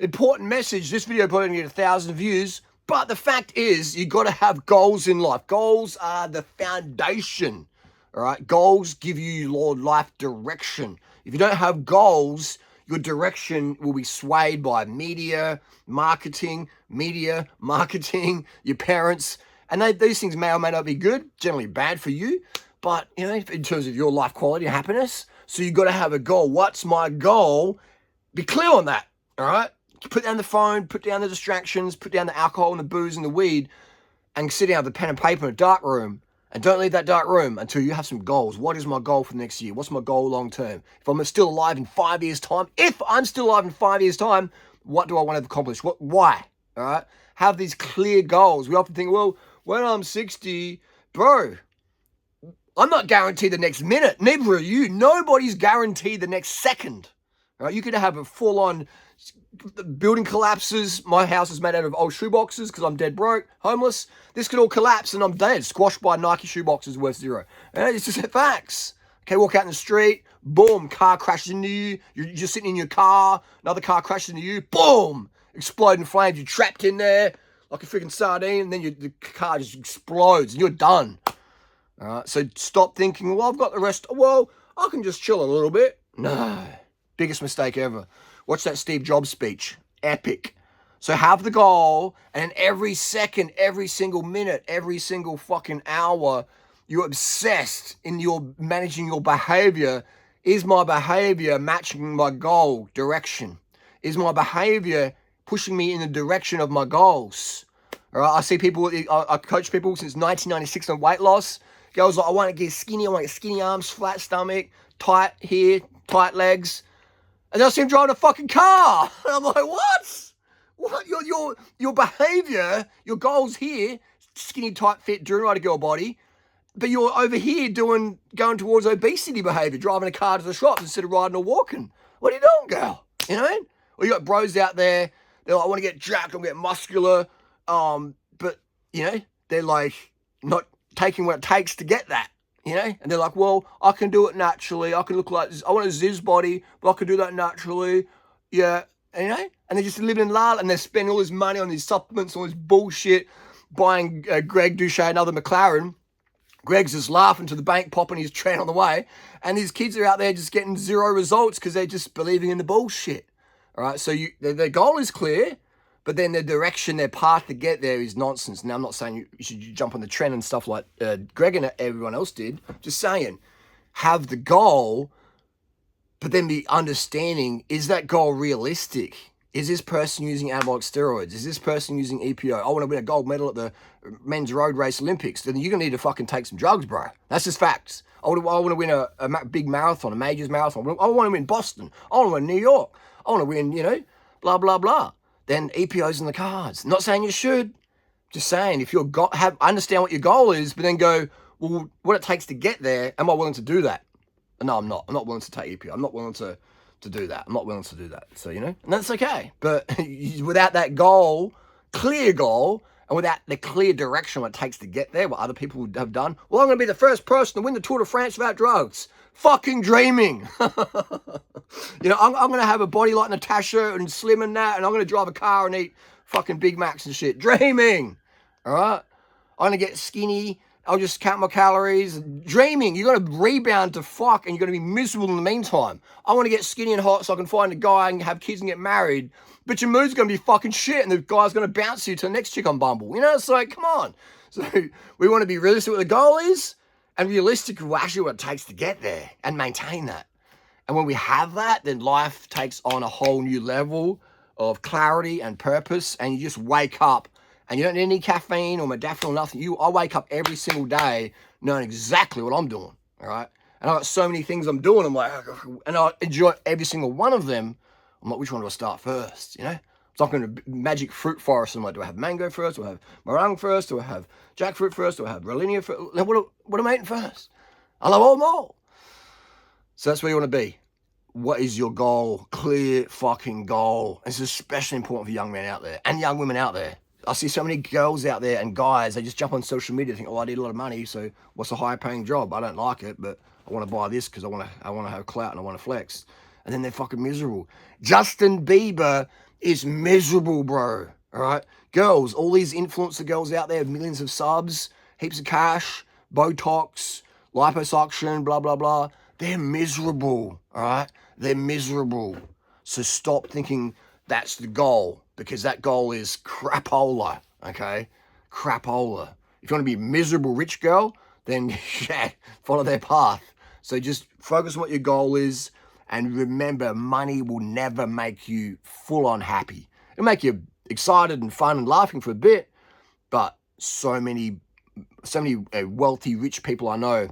Important message. This video probably going to get 1,000 views. But the fact is, you got to have goals in life. Goals are the foundation. All right? Goals give you your life direction. If you don't have goals, your direction will be swayed by media, marketing, your parents. And these things may or may not be good, generally bad for you. But, you know, in terms of your life quality and happiness. So you got to have a goal. What's my goal? Be clear on that. All right? Put down the phone, put down the distractions, put down the alcohol and the booze and the weed, and sit down with a pen and paper in a dark room. And don't leave that dark room until you have some goals. What is my goal for the next year? What's my goal long term? If I'm still alive in 5 years' time, what do I want to accomplish? Why? All right? Have these clear goals. We often think, well, when I'm 60, bro, I'm not guaranteed the next minute. Neither are you. Nobody's guaranteed the next second. All right? You could have a full-on building collapses. My house is made out of old shoeboxes because I'm dead broke, homeless. This could all collapse and I'm dead, squashed by Nike shoeboxes worth zero. And it's just facts. Okay, walk out in the street, boom, car crashes into you. You're just sitting in your car, another car crashes into you, boom, exploding flames. You're trapped in there like a freaking sardine, and then the car just explodes and you're done. All right, so stop thinking, well, I've got the rest. Well, I can just chill a little bit. No, biggest mistake ever. Watch that Steve Jobs speech. Epic. So have the goal, and every second, every single minute, every single fucking hour, you're obsessed in your managing your behavior. Is my behavior matching my goal direction? Is my behavior pushing me in the direction of my goals? All right, I see people, I coach people since 1996 on weight loss. Girls like, I want to get skinny, I want to get skinny arms, flat stomach, tight here, tight legs. And they'll see him driving a fucking car. And I'm like, what? What? Your behavior, your goals here, skinny, tight, fit, doing right to girl body. But you're over here going towards obesity behavior, driving a car to the shops instead of riding or walking. What are you doing, girl? You know what I mean? Or you got bros out there, they're like, I want to get jacked, I want to get muscular. But, you know, they're like not taking what it takes to get that. You know, and they're like, well, I can do it naturally. I can look like this. I want a Ziz body, but I can do that naturally. Yeah, and, you know, and they're just living in la, and they're spending all this money on these supplements, all this bullshit, buying Greg Douchet another McLaren. Greg's just laughing to the bank, popping his train on the way, and these kids are out there just getting zero results because they're just believing in the bullshit. All right, so their goal is clear, but then their direction, their path to get there is nonsense. Now, I'm not saying you should jump on the trend and stuff like Greg and everyone else did. Just saying, have the goal, but then be understanding, is that goal realistic? Is this person using anabolic steroids? Is this person using EPO? I want to win a gold medal at the men's road race Olympics. Then you're going to need to fucking take some drugs, bro. That's just facts. I want to win a big marathon, a majors marathon. I want to win Boston. I want to win New York. I want to win, you know, blah, blah, blah. Then EPO's in the cards. Not saying you should. Just saying, if you're understand what your goal is, but then go, well, what it takes to get there, am I willing to do that? No, I'm not. I'm not willing to take EPO. I'm not willing to do that. I'm not willing to do that. So, you know, and that's okay. But without that goal, clear goal, and without the clear direction what it takes to get there, what other people have done, well, I'm going to be the first person to win the Tour de France without drugs. Fucking dreaming. You know, I'm going to have a body like Natasha and slim and that, and I'm going to drive a car and eat fucking Big Macs and shit. Dreaming. All right? I'm going to get skinny. I'll just count my calories. Dreaming. You're going to rebound to fuck, and you're going to be miserable in the meantime. I want to get skinny and hot so I can find a guy and have kids and get married. But your mood's going to be fucking shit, and the guy's going to bounce you to the next chick on Bumble. You know, it's like, come on. So we want to be realistic what the goal is, and realistic with actually what it takes to get there and maintain that. And when we have that, then life takes on a whole new level of clarity and purpose, and you just wake up, and you don't need any caffeine or modafinil or nothing. I wake up every single day knowing exactly what I'm doing, all right? And I've got so many things I'm doing, I'm like, and I enjoy every single one of them. I'm like, which one do I start first, you know? It's like in a magic fruit forest. I'm like, do I have mango first? Do I have meringue first? Do I have jackfruit first? Do I have Rollinia first? What am I eating first? I love them all. So that's where you want to be. What is your goal? Clear fucking goal. It's especially important for young men out there and young women out there. I see so many girls out there and guys, they just jump on social media and think, oh, I need a lot of money, so what's a higher paying job? I don't like it, but I want to buy this because I want to have clout and I want to flex. And then they're fucking miserable. Justin Bieber is miserable, bro. All right? Girls, all these influencer girls out there, millions of subs, heaps of cash, Botox, liposuction, blah, blah, blah. They're miserable, all right? They're miserable. So stop thinking that's the goal, because that goal is crapola, okay? Crapola. If you want to be a miserable rich girl, then yeah, follow their path. So just focus on what your goal is, and remember, money will never make you full on happy. It'll make you excited and fun and laughing for a bit, but so many wealthy, rich people I know,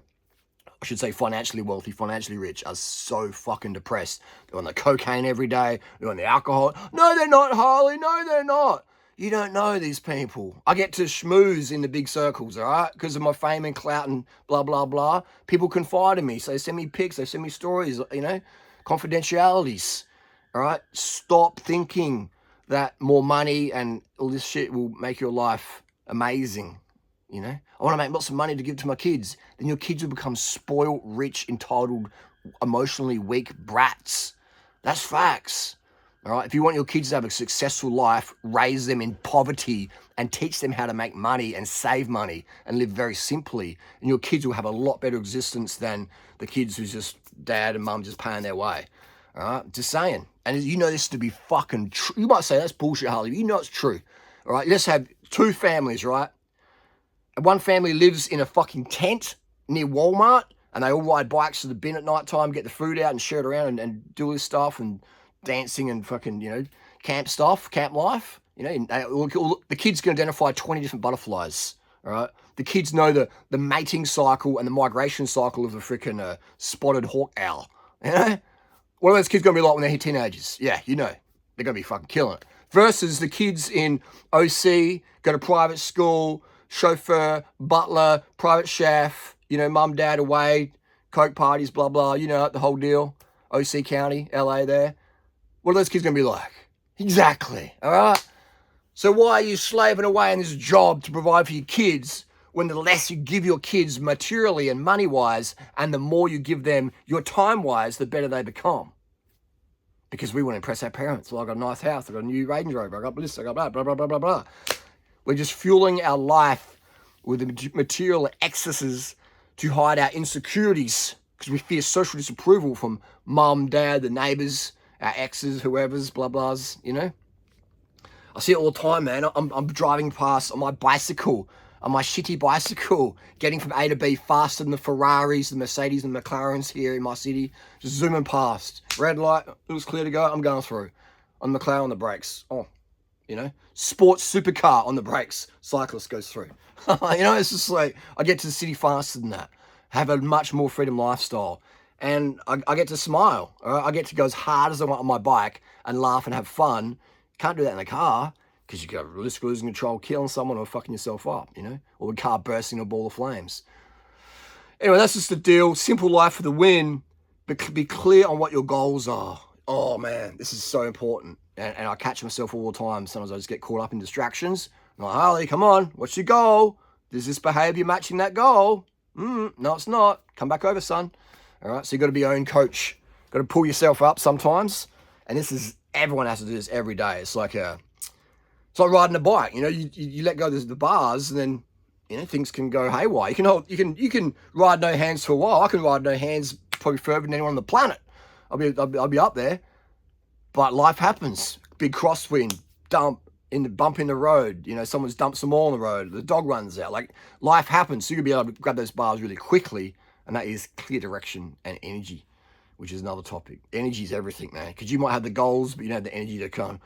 I should say financially wealthy, financially rich, are so fucking depressed. They're on the cocaine every day. They're on the alcohol. No, they're not, Harley. No, they're not. You don't know these people. I get to schmooze in the big circles, all right? Because of my fame and clout and blah, blah, blah. People confide in me. So they send me pics. They send me stories, confidentialities, all right? Stop thinking that more money and all this shit will make your life amazing. I want to make lots of money to give to my kids. Then your kids will become spoiled, rich, entitled, emotionally weak brats. That's facts. All right. If you want your kids to have a successful life, raise them in poverty and teach them how to make money and save money and live very simply. And your kids will have a lot better existence than the kids who's just dad and mum just paying their way. All right. Just saying. And you know this to be fucking true. You might say that's bullshit, Harley. You know it's true. All right. Let's have two families, right? One family lives in a fucking tent near Walmart, and they all ride bikes to the bin at night time, get the food out and share it around and do all this stuff and dancing and fucking, camp stuff, camp life. The kids can identify 20 different butterflies, all right? The kids know the mating cycle and the migration cycle of a freaking spotted hawk owl, What are those kids going to be like when they hit teenagers? Yeah, they're going to be fucking killing it. Versus the kids in OC, go to private school, chauffeur, butler, private chef, mum, dad away, coke parties, blah, blah, the whole deal. OC County, LA there. What are those kids going to be like? Exactly, all right? So why are you slaving away in this job to provide for your kids when the less you give your kids materially and money-wise, and the more you give them your time-wise, the better they become? Because we want to impress our parents. Well, I got a nice house, I got a new Range Rover, I got this, I got blah, blah, blah, blah, blah, blah. We're just fueling our life with the material excesses to hide our insecurities because we fear social disapproval from mum, dad, the neighbours, our exes, whoever's, blah, blahs, I see it all the time, man. I'm driving past on my bicycle, on my shitty bicycle, getting from A to B faster than the Ferraris, the Mercedes and McLarens here in my city, just zooming past. Red light, it was clear to go, I'm going through. On the McLaren on the brakes. Oh. Sports supercar on the brakes, cyclist goes through. It's just like, I get to the city faster than that, have a much more freedom lifestyle, and I get to smile. All right? I get to go as hard as I want on my bike and laugh and have fun. Can't do that in a car, because you got risk of losing control, killing someone, or fucking yourself up, or the car bursting a ball of flames. Anyway, that's just the deal. Simple life for the win, but be clear on what your goals are. Oh man, this is so important. And I catch myself all the time. Sometimes I just get caught up in distractions. I'm like, Harley, come on, what's your goal? Is this behavior matching that goal? No, it's not. Come back over, son. All right, so you got to be your own coach. Got to pull yourself up sometimes. And everyone has to do this every day. It's like riding a bike. You let go of the bars, and then things can go haywire. You can ride no hands for a while. I can ride no hands probably further than anyone on the planet. I'll be up there. But life happens. Big crosswind, bump in the road. Someone's dumped some oil on the road. The dog runs out. Like, life happens. So you can be able to grab those bars really quickly. And that is clear direction and energy, which is another topic. Energy is everything, man. Because you might have the goals, but you don't have the energy to come.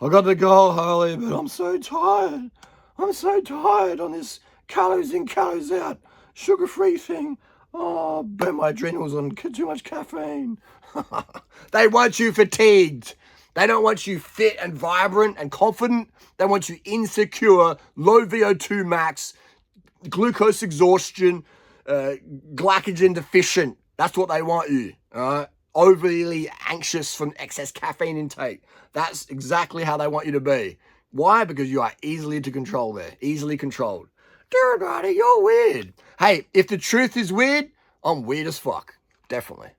I got the goal, Harley, but I'm so tired. I'm so tired on this calories in, calories out, sugar-free thing. Oh, burn my adrenals on too much caffeine. They want you fatigued. They don't want you fit and vibrant and confident. They want you insecure, low VO2 max, glucose exhaustion, glycogen deficient. That's what they want you, all right? Overly anxious from excess caffeine intake. That's exactly how they want you to be. Why? Because you are easily to control there. Easily controlled. Everybody, you're weird. Hey, if the truth is weird, I'm weird as fuck. Definitely.